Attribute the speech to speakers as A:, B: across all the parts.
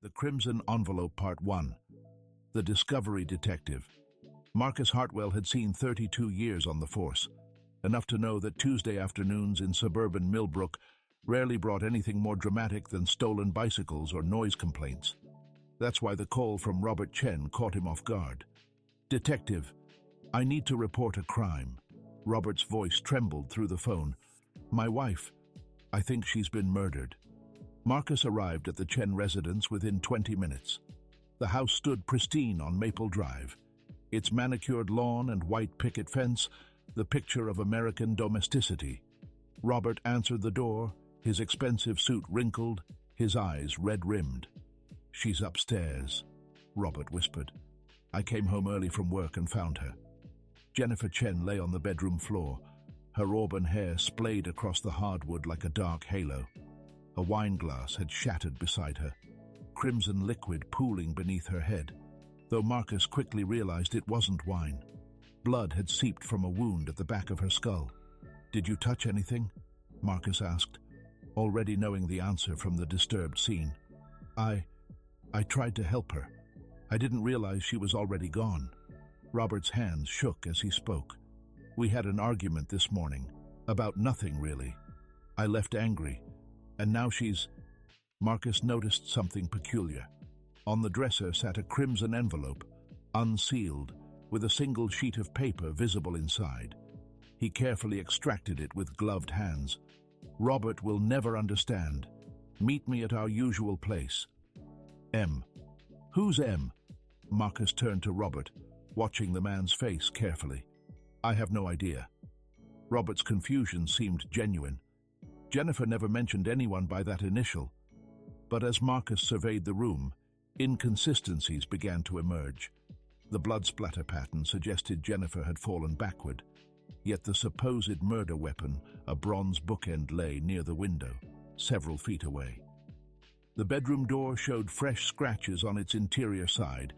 A: The Crimson Envelope Part 1. The Discovery Detective. Marcus Hartwell had seen 32 years on the force, enough to know that Tuesday afternoons in suburban Millbrook rarely brought anything more dramatic than stolen bicycles or noise complaints. That's why the call from Robert Chen caught him off guard. "Detective, I need to report a crime." Robert's voice trembled through the phone. "My wife, I think she's been murdered." Marcus arrived at the Chen residence within 20 minutes. The house stood pristine on Maple Drive, its manicured lawn and white picket fence the picture of American domesticity. Robert answered the door, his expensive suit wrinkled, his eyes red-rimmed. "She's upstairs," Robert whispered. "I came home early from work and found her." Jennifer Chen lay on the bedroom floor, her auburn hair splayed across the hardwood like a dark halo. A wine glass had shattered beside her, crimson liquid pooling beneath her head, though Marcus quickly realized it wasn't wine. Blood had seeped from a wound at the back of her skull. "Did you touch anything?" Marcus asked, already knowing the answer from the disturbed scene. I tried to help her. I didn't realize she was already gone." Robert's hands shook as he spoke. "We had an argument this morning. About nothing, really. I left angry. And now she's—" Marcus noticed something peculiar. On the dresser sat a crimson envelope, unsealed, with a single sheet of paper visible inside. He carefully extracted it with gloved hands. "Robert will never understand. Meet me at our usual place." "M." "Who's M?" Marcus turned to Robert, watching the man's face carefully. "I have no idea." Robert's confusion seemed genuine. Jennifer never mentioned anyone by that initial. But as Marcus surveyed the room, inconsistencies began to emerge. The blood splatter pattern suggested Jennifer had fallen backward, yet the supposed murder weapon, a bronze bookend, lay near the window, several feet away. The bedroom door showed fresh scratches on its interior side,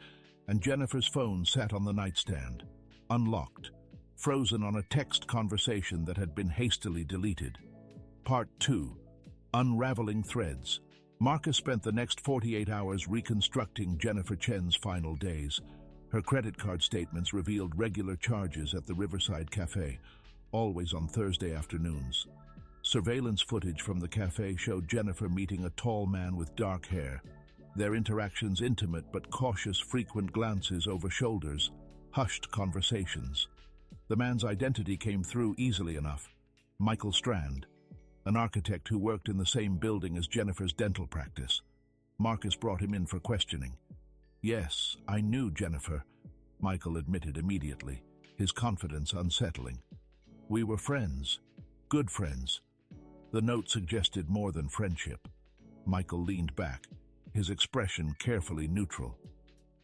A: and Jennifer's phone sat on the nightstand, unlocked, frozen on a text conversation that had been hastily deleted. Part 2. Unraveling Threads. Marcus spent the next 48 hours reconstructing Jennifer Chen's final days. Her credit card statements revealed regular charges at the Riverside Cafe, always on Thursday afternoons. Surveillance footage from the cafe showed Jennifer meeting a tall man with dark hair, their interactions intimate but cautious, frequent glances over shoulders, hushed conversations. The man's identity came through easily enough: Michael Strand, an architect who worked in the same building as Jennifer's dental practice. Marcus brought him in for questioning. "Yes, I knew Jennifer," Michael admitted immediately, his confidence unsettling. "We were friends, good friends." The note suggested more than friendship. Michael leaned back, his expression carefully neutral.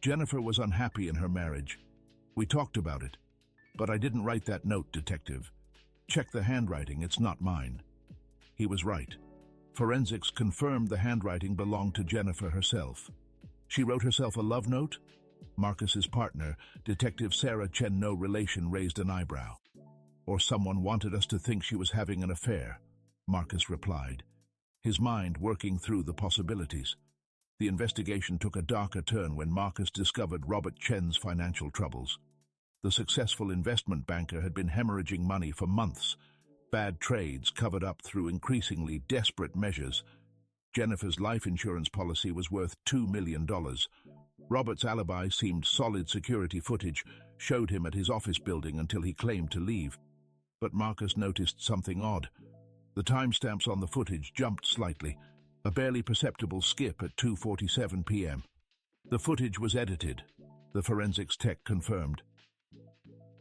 A: "Jennifer was unhappy in her marriage. We talked about it. But I didn't write that note, Detective. Check the handwriting, it's not mine." He was right. Forensics confirmed the handwriting belonged to Jennifer herself. "She wrote herself a love note?" Marcus's partner, Detective Sarah Chen, no relation, raised an eyebrow. "Or someone wanted us to think she was having an affair," Marcus replied, his mind working through the possibilities. The investigation took a darker turn when Marcus discovered Robert Chen's financial troubles. The successful investment banker had been hemorrhaging money for months, bad trades covered up through increasingly desperate measures. Jennifer's life insurance policy was worth $2 million. Robert's alibi seemed solid. Security footage showed him at his office building until he claimed to leave. But Marcus noticed something odd. The timestamps on the footage jumped slightly, a barely perceptible skip at 2:47 p.m. The footage was edited, the forensics tech confirmed.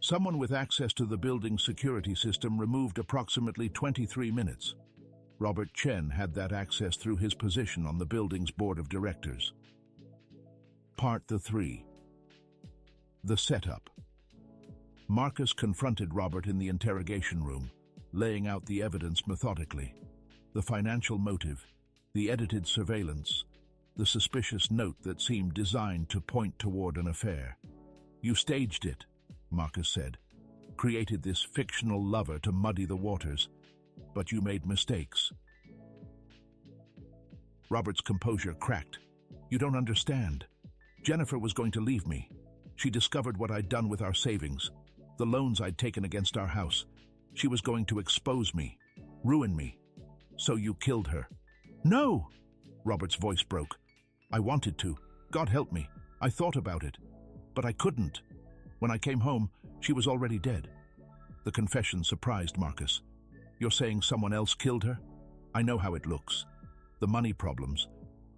A: Someone with access to the building's security system removed approximately 23 minutes. Robert Chen had that access through his position on the building's board of directors. Part 3. The Setup. Marcus confronted Robert in the interrogation room, laying out the evidence methodically. The financial motive, the edited surveillance, the suspicious note that seemed designed to point toward an affair. "You staged it," Marcus said. "Created this fictional lover to muddy the waters. But you made mistakes." Robert's composure cracked. You don't understand. Jennifer was going to leave me. She discovered what I'd done with our savings, the loans I'd taken against our house. She was going to expose me, ruin me. So you killed her." "No!" Robert's voice broke. "I wanted to. God help me. I thought about it. But I couldn't. When I came home, she was already dead." The confession surprised Marcus. "You're saying someone else killed her? I know how it looks. The money problems,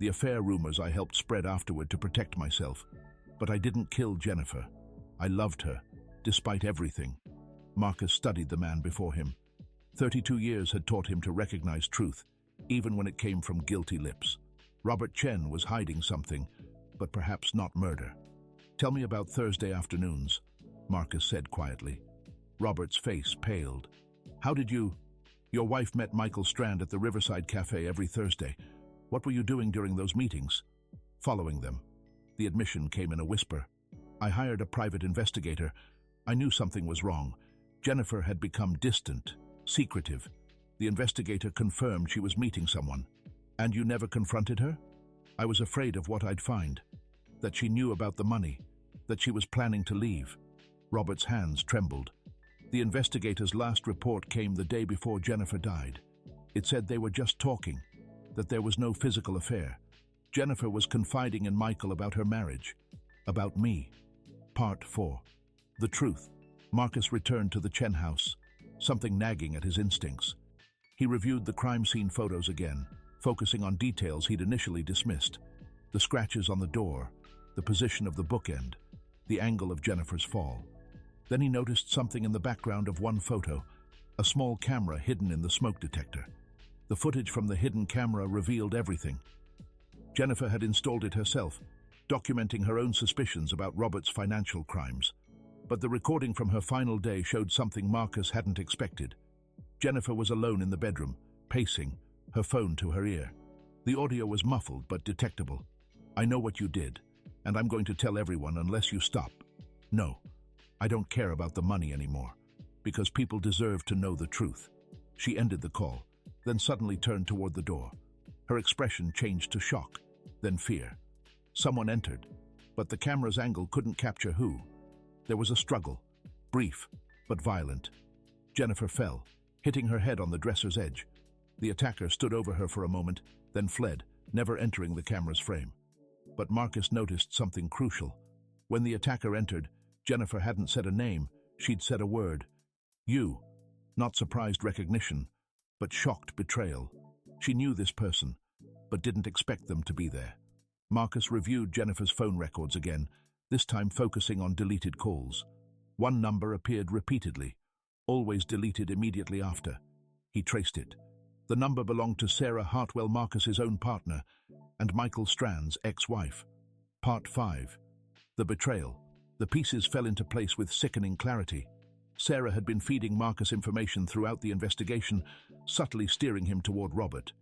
A: the affair rumors I helped spread afterward to protect myself. But I didn't kill Jennifer. I loved her, despite everything." Marcus studied the man before him. 32 years had taught him to recognize truth, even when it came from guilty lips. Robert Chen was hiding something, but perhaps not murder. "Tell me about Thursday afternoons," Marcus said quietly. Robert's face paled. "How did you... Your wife met Michael Strand at the Riverside Cafe every Thursday. What were you doing during those meetings?" "Following them." The admission came in a whisper. "I hired a private investigator. I knew something was wrong. Jennifer had become distant, secretive. The investigator confirmed she was meeting someone. And you never confronted her?" "I was afraid of what I'd find. That she knew about the money. That she was planning to leave." Robert's hands trembled. The investigator's last report came the day before Jennifer died. It said they were just talking, that there was no physical affair. Jennifer was confiding in Michael about her marriage. About me. Part 4. The truth. Marcus returned to the Chen house, something nagging at his instincts. He reviewed the crime scene photos again, focusing on details he'd initially dismissed. The scratches on the door, the position of the bookend, the angle of Jennifer's fall. Then he noticed something in the background of one photo, a small camera hidden in the smoke detector. The footage from the hidden camera revealed everything. Jennifer had installed it herself, documenting her own suspicions about Robert's financial crimes. But the recording from her final day showed something Marcus hadn't expected. Jennifer was alone in the bedroom, pacing, her phone to her ear. The audio was muffled but detectable. "I know what you did, and I'm going to tell everyone unless you stop. No, I don't care about the money anymore, because people deserve to know the truth." She ended the call, then suddenly turned toward the door. Her expression changed to shock, then fear. Someone entered, but the camera's angle couldn't capture who. There was a struggle, brief but violent. Jennifer fell, hitting her head on the dresser's edge. The attacker stood over her for a moment, then fled, never entering the camera's frame. But Marcus noticed something crucial. When the attacker entered, Jennifer hadn't said a name, she'd said a word. "You." Not surprised recognition, but shocked betrayal. She knew this person, but didn't expect them to be there. Marcus reviewed Jennifer's phone records again, this time focusing on deleted calls. One number appeared repeatedly, always deleted immediately after. He traced it. The number belonged to Sarah Hartwell, Marcus's own partner, and Michael Strand's ex-wife. Part 5. The betrayal. The pieces fell into place with sickening clarity. Sarah had been feeding Marcus information throughout the investigation, subtly steering him toward Robert.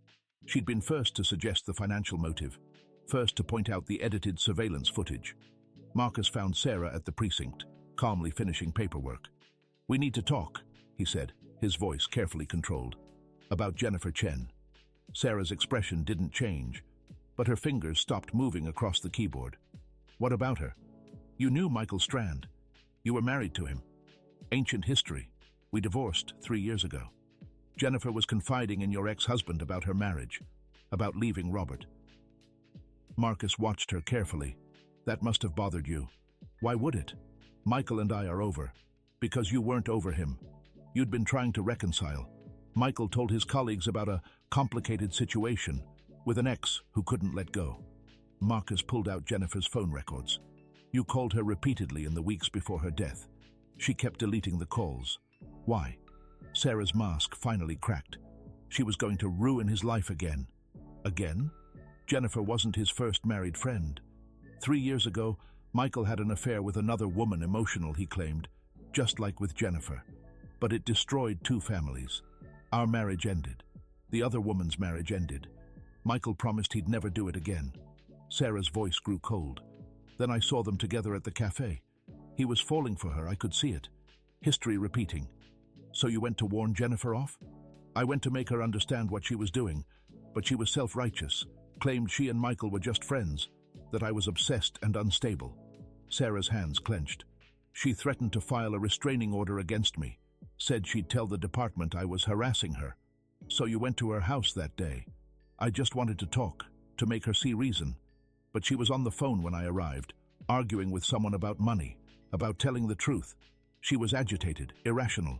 A: She'd been first to suggest the financial motive, first to point out the edited surveillance footage. Marcus found Sarah at the precinct, calmly finishing paperwork. "We need to talk," he said, his voice carefully controlled. "About Jennifer Chen." Sarah's expression didn't change, but her fingers stopped moving across the keyboard. "What about her?" "You knew Michael Strand. You were married to him. Ancient history. We divorced 3 years ago. Jennifer was confiding in your ex-husband about her marriage, about leaving Robert." Marcus watched her carefully. "That must have bothered you." "Why would it? Michael and I are over. Because you weren't over him. You'd been trying to reconcile. Michael told his colleagues about a complicated situation with an ex who couldn't let go." Marcus pulled out Jennifer's phone records. "You called her repeatedly in the weeks before her death. She kept deleting the calls. Why?" Sarah's mask finally cracked. She was going to ruin his life again. Again? Jennifer wasn't his first married friend. 3 years ago, Michael had an affair with another woman, emotional, he claimed, just like with Jennifer. But it destroyed 2 families. Our marriage ended. The other woman's marriage ended. Michael promised he'd never do it again. Sarah's voice grew cold. Then I saw them together at the cafe. He was falling for her, I could see it. History repeating. "So you went to warn Jennifer off?" "I went to make her understand what she was doing, but she was self-righteous, claimed she and Michael were just friends, that I was obsessed and unstable. Sarah's hands clenched. She threatened to file a restraining order against me, said she'd tell the department I was harassing her. So you went to her house that day. I just wanted to talk, to make her see reason. But she was on the phone when I arrived, arguing with someone about money, about telling the truth. She was agitated, irrational.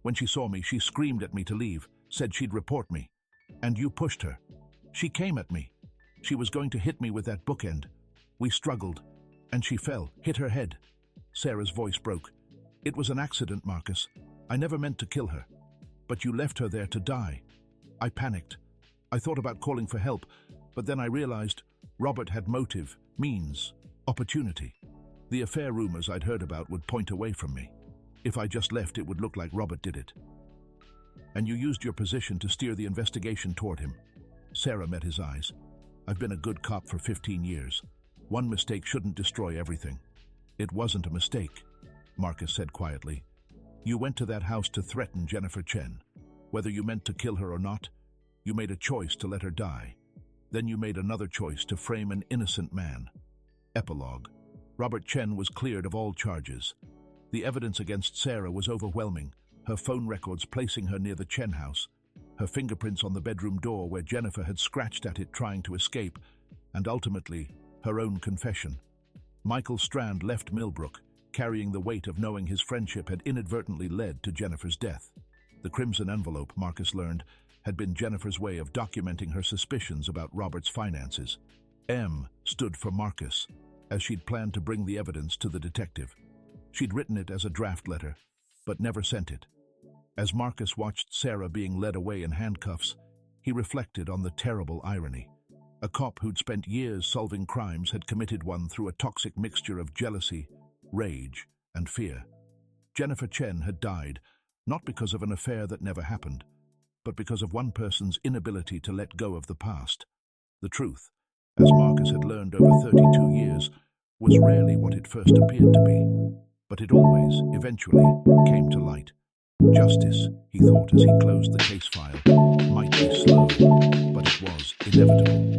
A: When she saw me, she screamed at me to leave, said she'd report me. And you pushed her. She came at me. She was going to hit me with that bookend. We struggled, and she fell, hit her head. Sarah's voice broke. It was an accident, Marcus. I never meant to kill her. But you left her there to die. I panicked. I thought about calling for help, but then I realized Robert had motive, means, opportunity. The affair rumors I'd heard about would point away from me. If I just left, it would look like Robert did it. And you used your position to steer the investigation toward him. Sarah met his eyes. I've been a good cop for 15 years. One mistake shouldn't destroy everything. It wasn't a mistake, Marcus said quietly. You went to that house to threaten Jennifer Chen. Whether you meant to kill her or not, you made a choice to let her die. Then you made another choice to frame an innocent man. Epilogue. Robert Chen was cleared of all charges. The evidence against Sarah was overwhelming, her phone records placing her near the Chen house, her fingerprints on the bedroom door where Jennifer had scratched at it trying to escape, and ultimately, her own confession. Michael Strand left Millbrook, carrying the weight of knowing his friendship had inadvertently led to Jennifer's death. The crimson envelope, Marcus learned, had been Jennifer's way of documenting her suspicions about Robert's finances. M stood for Marcus, as she'd planned to bring the evidence to the detective. She'd written it as a draft letter, but never sent it. As Marcus watched Sarah being led away in handcuffs, he reflected on the terrible irony. A cop who'd spent years solving crimes had committed one through a toxic mixture of jealousy, rage, and fear. Jennifer Chen had died, not because of an affair that never happened, but because of one person's inability to let go of the past. The truth, as Marcus had learned over 32 years, was rarely what it first appeared to be, but it always, eventually, came to light. Justice, he thought as he closed the case file, might be slow, but it was inevitable.